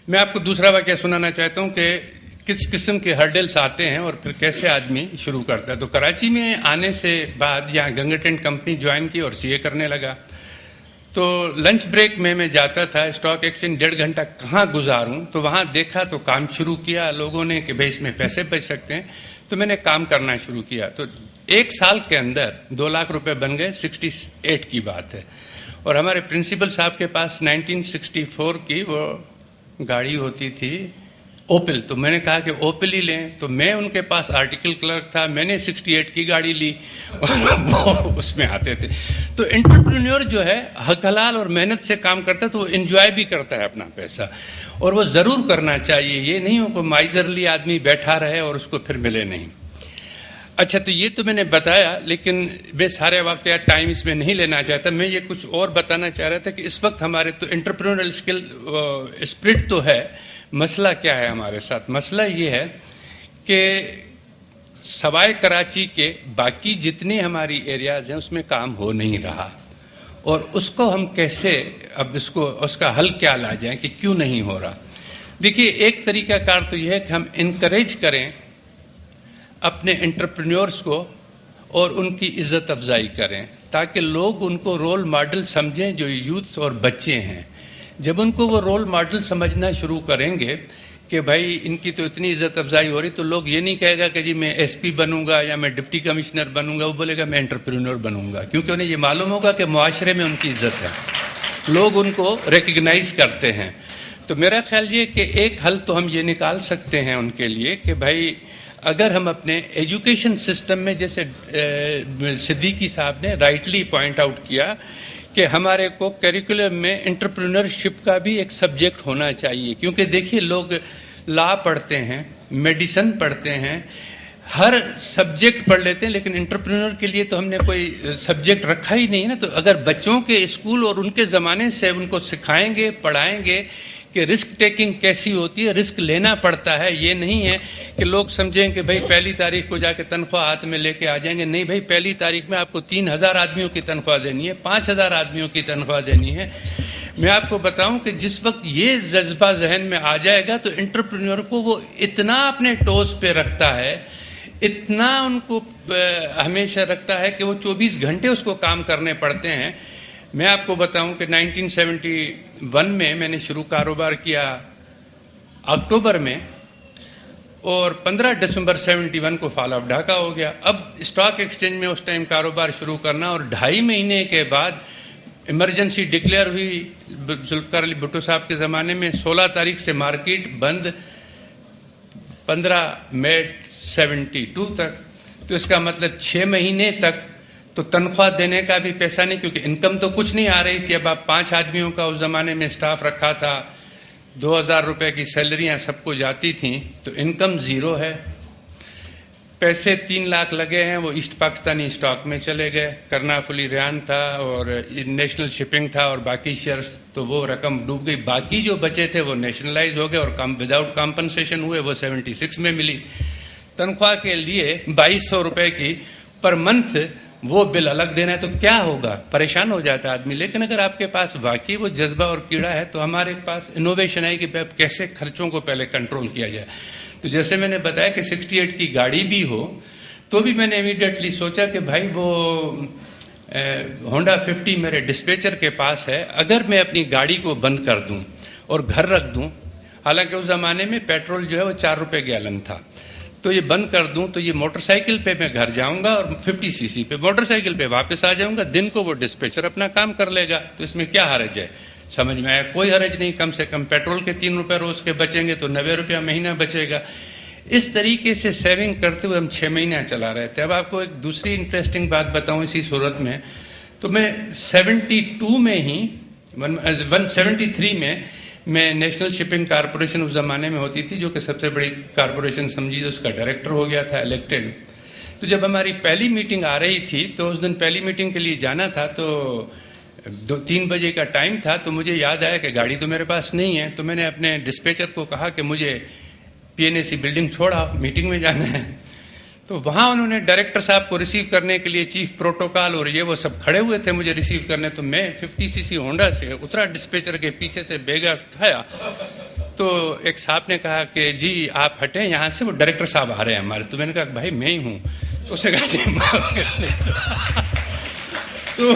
میں آپ کو دوسرا واقعہ سنانا چاہتا ہوں کہ کس قسم کے ہرڈلس آتے ہیں اور پھر کیسے آدمی شروع کرتا ہے. تو کراچی میں آنے سے بعد یہاں گنگا ٹینٹ کمپنی جوائن کی اور سی اے کرنے لگا. تو لنچ بریک میں جاتا تھا اسٹاک ایکسچینج 1.5 گھنٹہ کہاں گزاروں, تو وہاں دیکھا تو کام شروع کیا لوگوں نے کہ بھائی اس میں پیسے بچ سکتے ہیں. تو میں نے کام کرنا شروع کیا. تو 1 سال کے اندر 2 لاکھ روپے بن گئے. 68 کی بات ہے. اور ہمارے پرنسپل صاحب کے پاس 1964 کی وہ گاڑی ہوتی تھی اوپل. تو میں نے کہا کہ اوپل ہی لیں. تو میں ان کے پاس آرٹیکل کلرک تھا, میں نے 68 کی گاڑی لی اور وہ اس میں آتے تھے. تو انٹرپرینور جو ہے حق حلال اور محنت سے کام کرتا ہے تو وہ انجوائے بھی کرتا ہے اپنا پیسہ, اور وہ ضرور کرنا چاہیے. یہ نہیں ہو کہ مائزرلی آدمی بیٹھا رہے اور اس کو پھر ملے نہیں. اچھا, تو یہ تو میں نے بتایا, لیکن میں سارے واقعات ٹائم اس میں نہیں لینا چاہتا. میں یہ کچھ اور بتانا چاہ رہا تھا کہ اس وقت ہمارے تو انٹرپرینورل اسپرٹ تو ہے. مسئلہ کیا ہے ہمارے ساتھ؟ مسئلہ یہ ہے کہ سوائے کراچی کے باقی جتنے ہماری ایریاز ہیں اس میں کام ہو نہیں رہا, اور اس کو ہم کیسے اب اس کا حل کیا لا جائیں کہ کیوں نہیں ہو رہا. دیکھیے, ایک طریقہ کار تو یہ ہے کہ ہم انکریج کریں اپنے انٹرپرینورز کو اور ان کی عزت افزائی کریں تاکہ لوگ ان کو رول ماڈل سمجھیں جو یوتھ اور بچے ہیں. جب ان کو وہ رول ماڈل سمجھنا شروع کریں گے کہ بھائی ان کی تو اتنی عزت افزائی ہو رہی, تو لوگ یہ نہیں کہے گا کہ جی میں ایس پی بنوں گا یا میں ڈپٹی کمشنر بنوں گا, وہ بولے گا میں انٹرپرینور بنوں گا, کیونکہ انہیں یہ معلوم ہوگا کہ معاشرے میں ان کی عزت ہے, لوگ ان کو ریکگنائز کرتے ہیں. تو میرا خیال یہ کہ ایک حل تو ہم یہ نکال سکتے ہیں ان کے لیے کہ بھائی اگر ہم اپنے ایجوکیشن سسٹم میں, جیسے صدیقی صاحب نے رائٹلی پوائنٹ آؤٹ کیا کہ ہمارے کو کیریکولم میں انٹرپرینورشپ کا بھی ایک سبجیکٹ ہونا چاہیے. کیونکہ دیکھیے, لوگ لا پڑھتے ہیں, میڈیسن پڑھتے ہیں, ہر سبجیکٹ پڑھ لیتے ہیں, لیکن انٹرپرینور کے لیے تو ہم نے کوئی سبجیکٹ رکھا ہی نہیں نا. تو اگر بچوں کے اسکول اور ان کے زمانے سے ان کو سکھائیں گے, پڑھائیں گے کہ رسک ٹیکنگ کیسی ہوتی ہے, رسک لینا پڑتا ہے. یہ نہیں ہے کہ لوگ سمجھیں کہ بھائی 1 تاریخ کو جا کے تنخواہ ہاتھ میں لے کے آ جائیں گے. نہیں بھائی, 1 تاریخ میں آپ کو 3000 آدمیوں کی تنخواہ دینی ہے, 5000 آدمیوں کی تنخواہ دینی ہے. میں آپ کو بتاؤں کہ جس وقت یہ جذبہ ذہن میں آ جائے گا تو انٹرپرینور کو وہ اتنا اپنے ٹوز پہ رکھتا ہے, اتنا ان کو ہمیشہ رکھتا ہے کہ وہ 24 گھنٹے اس کو کام کرنے پڑتے ہیں. میں آپ کو بتاؤں کہ 1971 میں نے شروع کاروبار کیا اکتوبر میں, اور 15 دسمبر 71 کو فال آف ڈھاکہ ہو گیا. اب اسٹاک ایکسچینج میں اس ٹائم کاروبار شروع کرنا, اور 2.5 مہینے کے بعد ایمرجنسی ڈکلیئر ہوئی ذوالفقار علی بھٹو صاحب کے زمانے میں. 16 تاریخ سے مارکیٹ بند, 15 مئی 72 تک. تو اس کا مطلب 6 مہینے تک تو تنخواہ دینے کا بھی پیسہ نہیں, کیونکہ انکم تو کچھ نہیں آ رہی تھی. اب آپ 5 آدمیوں کا اس زمانے میں اسٹاف رکھا تھا, 2000 روپے کی سیلریاں سب کو جاتی تھیں, تو انکم زیرو ہے. پیسے 3 لاکھ لگے ہیں, وہ ایسٹ پاکستانی اسٹاک میں چلے گئے. کرنا فلی ریان تھا اور نیشنل شپنگ تھا اور باقی شیئرز, تو وہ رقم ڈوب گئی. باقی جو بچے تھے وہ نیشنلائز ہو گئے اور وداؤٹ کمپنسیشن ہوئے, وہ 76 میں ملی. تنخواہ کے لیے 2200 روپے کی پر منتھ وہ بل الگ دینا ہے, تو کیا ہوگا؟ پریشان ہو جاتا ہے آدمی. لیکن اگر آپ کے پاس واقعی وہ جذبہ اور کیڑا ہے تو ہمارے پاس انوویشن ہے کہ کیسے خرچوں کو پہلے کنٹرول کیا جائے. تو جیسے میں نے بتایا کہ 68 کی گاڑی بھی ہو, تو بھی میں نے امیڈیٹلی سوچا کہ بھائی وہ ہونڈا 50 میرے ڈسپیچر کے پاس ہے, اگر میں اپنی گاڑی کو بند کر دوں اور گھر رکھ دوں, حالانکہ اس زمانے میں پیٹرول جو ہے وہ 4 روپے گیلن تھا, تو یہ بند کر دوں تو یہ موٹر سائیکل پہ میں گھر جاؤں گا اور 50 cc پہ موٹر سائیکل پہ واپس آ جاؤں گا. دن کو وہ ڈسپیچر اپنا کام کر لے گا. تو اس میں کیا حرج ہے؟ سمجھ میں آیا؟ کوئی حرج نہیں. کم سے کم پیٹرول کے 3 روپے روز کے بچیں گے تو 90 روپیہ مہینہ بچے گا. اس طریقے سے سیونگ کرتے ہوئے ہم 6 مہینہ چلا رہے تھے. اب آپ کو ایک دوسری انٹرسٹنگ بات بتاؤں اسی صورت میں, تو میں 72 میں ہی 173 میں نیشنل شپنگ کارپوریشن اس زمانے میں ہوتی تھی, جو کہ سب سے بڑی کارپوریشن سمجھی, اس کا ڈائریکٹر ہو گیا تھا الیکٹڈ. تو جب ہماری پہلی میٹنگ آ رہی تھی تو اس دن پہلی میٹنگ کے لیے جانا تھا, تو 3 بجے کا ٹائم تھا. تو مجھے یاد آیا کہ گاڑی تو میرے پاس نہیں ہے, تو میں نے اپنے ڈسپیچر کو کہا کہ مجھے PNAC بلڈنگ چھوڑا, میٹنگ میں جانا ہے. تو وہاں انہوں نے ڈائریکٹر صاحب کو ریسیو کرنے کے لیے چیف پروٹوکال اور یہ وہ سب کھڑے ہوئے تھے مجھے ریسیو کرنے. تو میں 50 cc ہونڈا سے اترا, ڈسپیچر کے پیچھے سے بیگ اٹھایا, تو ایک صاحب نے کہا کہ جی آپ ہٹیں یہاں سے، وہ ڈائریکٹر صاحب آ رہے ہیں ہمارے. تو میں نے کہا بھائی میں ہی ہوں. تو اسے کہا تو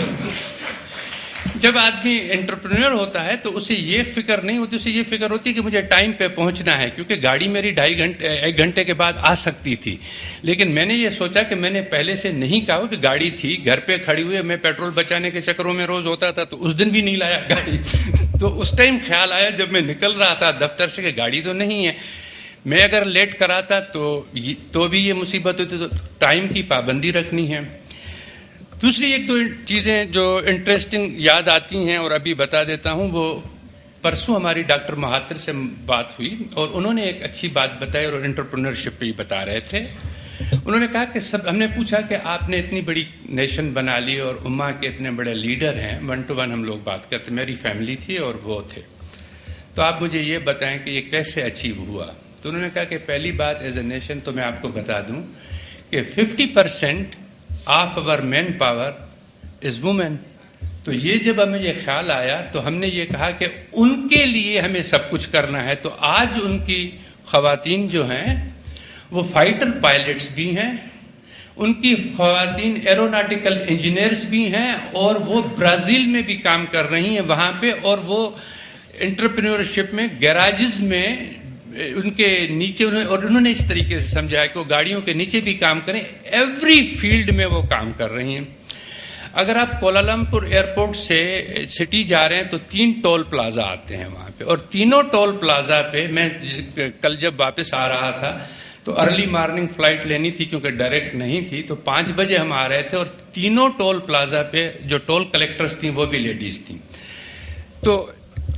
جب آدمی انٹرپرینور ہوتا ہے تو اسے یہ فکر نہیں ہوتی، اسے یہ فکر ہوتی کہ مجھے ٹائم پہ پہنچنا ہے، کیونکہ گاڑی میری 1 گھنٹے کے بعد آ سکتی تھی. لیکن میں نے یہ سوچا کہ میں نے پہلے سے نہیں کہا کہ گاڑی تھی گھر پہ کھڑی ہوئی، میں پیٹرول بچانے کے چکروں میں روز ہوتا تھا، تو اس دن بھی نہیں لایا گاڑی. تو اس ٹائم خیال آیا جب میں نکل رہا تھا دفتر سے کہ گاڑی تو نہیں ہے. میں اگر لیٹ کراتا تو بھی یہ مصیبت ہوتی. تو ٹائم کی پابندی رکھنی ہے. دوسری 1-2 چیزیں جو انٹرسٹنگ یاد آتی ہیں اور ابھی بتا دیتا ہوں. وہ پرسوں ہماری ڈاکٹر مہاتر سے بات ہوئی اور انہوں نے ایک اچھی بات بتائی اور انٹرپرینورشپ پہ ہی بتا رہے تھے. انہوں نے کہا کہ ہم نے پوچھا کہ آپ نے اتنی بڑی نیشن بنا لی اور امہ کے اتنے بڑے لیڈر ہیں، 1 to 1 ہم لوگ بات کرتے، میری فیملی تھی اور وہ تھے، تو آپ مجھے یہ بتائیں کہ یہ کیسے اچیو ہوا. تو انہوں نے کہا کہ پہلی بات ایز اے نیشن تو میں آپ کو بتا دوں کہ 50% of over man power is women. تو یہ جب ہمیں یہ خیال آیا تو ہم نے یہ کہا کہ ان کے لیے ہمیں سب کچھ کرنا ہے. تو آج ان کی خواتین جو ہیں وہ فائٹر پائلٹس بھی ہیں، ان کی خواتین ایروناٹیکل انجینئرز بھی ہیں، اور وہ برازیل میں بھی کام کر رہی ہیں وہاں پہ، اور وہ انٹرپرینورشپ میں گیراجز میں ان کے نیچے اور انہوں نے اس طریقے سے سمجھایا کہ وہ گاڑیوں کے نیچے بھی کام کریں. ایوری فیلڈ میں وہ کام کر رہی ہیں. اگر آپ کوالالمپور ایئرپورٹ سے سٹی جا رہے ہیں تو 3 ٹول پلازا آتے ہیں وہاں پہ، اور تینوں ٹول پلازا پہ میں کل جب واپس آ رہا تھا تو ارلی مارننگ فلائٹ لینی تھی کیونکہ ڈائریکٹ نہیں تھی، تو 5 بجے ہم آ رہے تھے، اور تینوں ٹول پلازا پہ جو ٹول کلیکٹرز تھیں وہ بھی لیڈیز تھیں. تو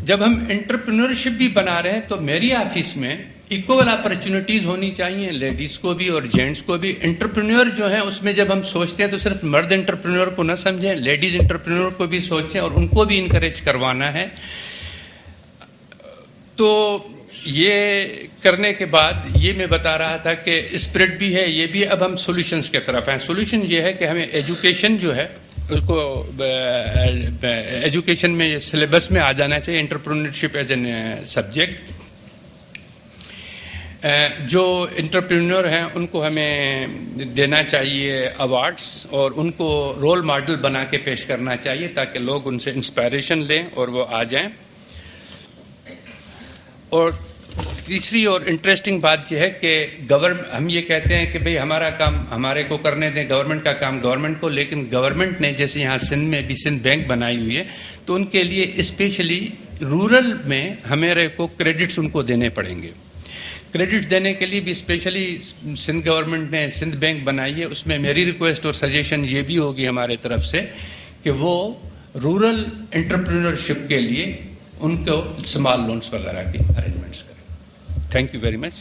جب ہم انٹرپرینورشپ بھی بنا رہے ہیں تو میری آفس میں ایکول اپرچونٹیز ہونی چاہیے، لیڈیز کو بھی اور جینٹس کو بھی. انٹرپرینور جو ہیں اس میں جب ہم سوچتے ہیں تو صرف مرد انٹرپرینور کو نہ سمجھیں، لیڈیز انٹرپرینور کو بھی سوچیں اور ان کو بھی انکریج کروانا ہے. تو یہ کرنے کے بعد یہ میں بتا رہا تھا کہ اسپرٹ بھی ہے، یہ بھی. اب ہم سولوشنز کی طرف ہیں. سولوشن یہ ہے کہ ہمیں ایجوکیشن جو ہے اس کو ایجوکیشن میں یہ سلیبس میں آ جانا چاہیے، انٹرپرینورشپ ایز این سبجیکٹ. جو انٹرپرینور ہیں ان کو ہمیں دینا چاہیے ایوارڈس، اور ان کو رول ماڈل بنا کے پیش کرنا چاہیے تاکہ لوگ ان سے انسپائریشن لیں اور وہ آ جائیں. اور تیسری اور انٹرسٹنگ بات یہ ہے کہ ہم یہ کہتے ہیں کہ بھئی ہمارا کام ہمارے کو کرنے دیں، گورنمنٹ کا کام گورنمنٹ کو، لیکن گورنمنٹ نے جیسے یہاں سندھ میں بھی سندھ بینک بنائی ہوئی ہے تو ان کے لیے اسپیشلی رورل میں ہمارے کو کریڈٹس ان کو دینے پڑیں گے. کریڈٹ دینے کے لیے بھی اسپیشلی سندھ گورنمنٹ نے سندھ بینک بنائی ہے. اس میں میری ریکویسٹ اور سجیشن یہ بھی ہوگی ہمارے طرف سے کہ وہ رورل انٹرپرینورشپ کے لیے ان کو اسمال لونس وغیرہ کی ارینجمنٹس کریں. Thank you very much.